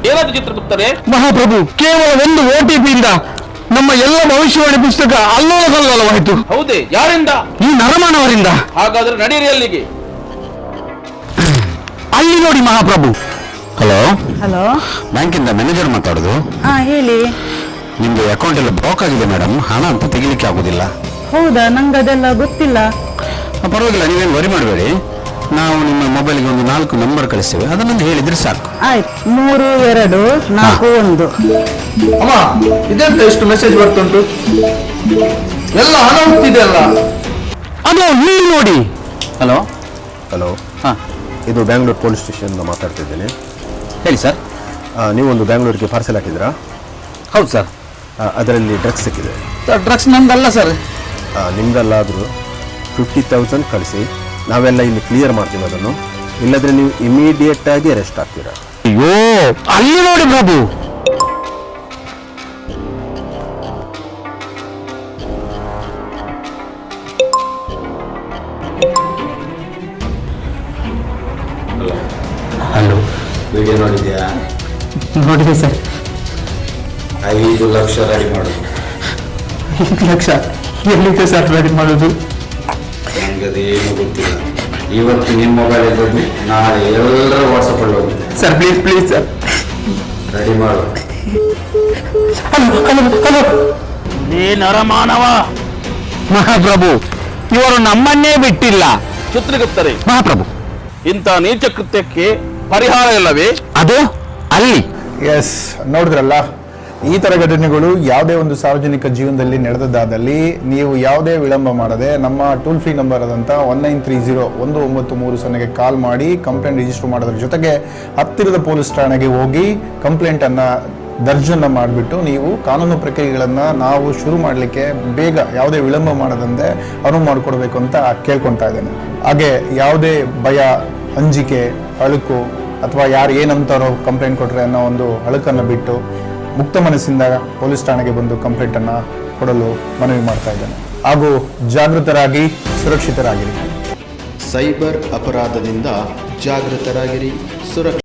ಏನಾದ್ರು ಚಿತ್ರಗುಪ್ತರೇ? ಮಹಾಪ್ರಭು, ಕೇವಲ ಒಂದು OTP ಇಂದ ನಮ್ಮ ಎಲ್ಲ ಭವಿಷ್ಯವಾಣಿ ಪುಸ್ತಕ ಅಲ್ಲೋಲಕಲ್ಲೋಲವಾಯಿತು. ಹೌದೇ? ಯಾರಿಂದ? ಈ ನರಮಾನವರಿಂದ. ಹಾಗಾದ್ರೆ ನಡೀರಿ ಅಲ್ಲಿಗೆ. ಅಲ್ಲಿ ನೋಡಿ ಮಹಾಪ್ರಭು. ಹಲೋ ಹಲೋ, ಬ್ಯಾಂಕಿಂದ ಮ್ಯಾನೇಜರ್ ಮಾತಾಡೋದು. ಹೇಳಿ. ನಿಮ್ದು ಅಕೌಂಟ್ ಎಲ್ಲ ಬ್ಲಾಕ್ ಆಗಿದೆ ಮೇಡಮ್, ಹಣ ಅಂತ ತೆಗಿಲಿಕ್ಕೆ ಆಗುದಿಲ್ಲ. ಹೌದಾ? ನಂಗೆ ಅದೆಲ್ಲ ಗೊತ್ತಿಲ್ಲ. ಪರವಾಗಿಲ್ಲ, ನೀವೇನು ವರಿ ಮಾಡಬೇಡಿ. ನಾವು ನಿಮ್ಮ ಮೊಬೈಲ್ಗೆ ಒಂದು 4 ನಂಬರ್ ಕಳಿಸ್ತೇವೆ, ಅದನ್ನೊಂದು ಹೇಳಿದ್ರೆ ಸಾಕು. ಆಯ್ತು. 3241. ಅಮ್ಮ, ಇದೆಂತ ಎಷ್ಟು ಮೆಸೇಜ್ ಬರ್ತುಂಟು? ಎಲ್ಲ ಹಣ ಹೋಗ್ತಿದೆ ಅಲ್ಲ. ಅದು ಇಲ್ಲಿ ನೋಡಿ. ಹಲೋ ಹಲೋ, ಹಾಂ, ಇದು ಬ್ಯಾಂಗ್ಳೂರು ಪೊಲೀಸ್ ಸ್ಟೇಷನ್ ಮಾತಾಡ್ತಿದ್ದೀನಿ. ಹೇಳಿ ಸರ್. ನೀವೊಂದು ಬ್ಯಾಂಗ್ಳೂರಿಗೆ ಪಾರ್ಸೆಲ್ ಹಾಕಿದ್ರಾ? ಹೌದು ಸರ್. ಅದರಲ್ಲಿ ಡ್ರಗ್ಸ್ ಸಿಕ್ಕಿದೆ. ಸರ್, ಡ್ರಗ್ಸ್ ನಮ್ದಲ್ಲ ಸರ್. ನಿಮ್ದಲ್ಲಾದರೂ 50,000 ಕಳಿಸಿ, ನಾವೆಲ್ಲ ಇಲ್ಲಿ ಕ್ಲಿಯರ್ ಮಾಡ್ತೀವಿ ಅದನ್ನು. ಇಲ್ಲದ್ರೆ ನೀವು ಇಮಿಡಿಯೇಟ್ ಆಗಿ ಅರೆಸ್ಟ್ ಆಗ್ತೀರಾ. ಅಯ್ಯೋ, ಅಲ್ಲಿ ನೋಡಿ ಪ್ರಭು. ಹಲೋ, ವಿಡಿಯೋ ನೋಡಿದ್ಯಾ? ನೋಡಿದೆ ಸರ್. 5 ಲಕ್ಷ ರೆಡಿ ಮಾಡೋದು. 5 ಲಕ್ಷ ಎಲ್ಲಿದೆ ಸರ್ ರೆಡಿ ಮಾಡೋದು? ನನಗೆ ಅದೇನು ಗೊತ್ತಿಲ್ಲ. ಇವತ್ತು ನಿಮ್ಮ ಮೊಬೈಲ್ ಇದ್ದದ್ದು, ನಾಳೆ ಎಲ್ಲರ ವಾಟ್ಸಪ್ಪಲ್ಲಿ ಹೋಗುತ್ತೆ. Sir please please sir, ready ಮಾಡು. ಏ ನರಮಾನವ! ಮಹಾಪ್ರಭು, ಇವರು ನಮ್ಮನ್ನೇ ಬಿಟ್ಟಿಲ್ಲ. ಚಿತ್ರಗುಪ್ತರೇ, ಮಹಾಪ್ರಭು, ಇಂಥ ನೀಚ ಕೃತ್ಯಕ್ಕೆ ಪರಿಹಾರ ಇಲ್ಲವೇ? ಅದು ಅಲ್ಲಿ. ಎಸ್, ನೋಡಿದ್ರಲ್ಲ, ಈ ಥರ ಘಟನೆಗಳು ಯಾವುದೇ ಒಂದು ಸಾರ್ವಜನಿಕ ಜೀವನದಲ್ಲಿ ನಡೆದದ್ದಾದಲ್ಲಿ ನೀವು ಯಾವುದೇ ವಿಳಂಬ ಮಾಡದೆ ನಮ್ಮ ಟೋಲ್ ಫ್ರೀ ನಂಬರ್ ಆದಂಥ 1930 ಕಾಲ್ ಮಾಡಿ ಕಂಪ್ಲೇಂಟ್ ರಿಜಿಸ್ಟರ್ ಮಾಡೋದ್ರ ಜೊತೆಗೆ ಹತ್ತಿರದ ಪೊಲೀಸ್ ಠಾಣೆಗೆ ಹೋಗಿ ಕಂಪ್ಲೇಂಟನ್ನು ದರ್ಜನ್ನು ಮಾಡಿಬಿಟ್ಟು ನೀವು ಕಾನೂನು ಪ್ರಕ್ರಿಯೆಗಳನ್ನು ನಾವು ಶುರು ಮಾಡಲಿಕ್ಕೆ ಬೇಗ ಯಾವುದೇ ವಿಳಂಬ ಮಾಡದಂತೆ ಅನುವು ಮಾಡಿಕೊಡ್ಬೇಕು ಅಂತ ಕೇಳ್ಕೊತಾ ಇದ್ದೇನೆ. ಹಾಗೆ ಯಾವುದೇ ಭಯ, ಅಂಜಿಕೆ, ಅಳುಕು ಅಥವಾ ಯಾರು ಏನಂತಾರೋ ಕಂಪ್ಲೇಂಟ್ ಕೊಟ್ಟರೆ ಅನ್ನೋ ಒಂದು ಅಳುಕನ್ನು ಬಿಟ್ಟು ಮುಕ್ತ ಮನಸ್ಸಿಂದ ಪೊಲೀಸ್ ಠಾಣೆಗೆ ಬಂದು ಕಂಪ್ಲೇಂಟನ್ನು ಕೊಡಲು ಮನವಿ ಮಾಡ್ತಾ ಇದ್ದೇನೆ. ಹಾಗೂ ಜಾಗೃತರಾಗಿ, ಸುರಕ್ಷಿತರಾಗಿರಿ. ಸೈಬರ್ ಅಪರಾಧದಿಂದ ಜಾಗೃತರಾಗಿರಿ, ಸುರಕ್ಷಿತ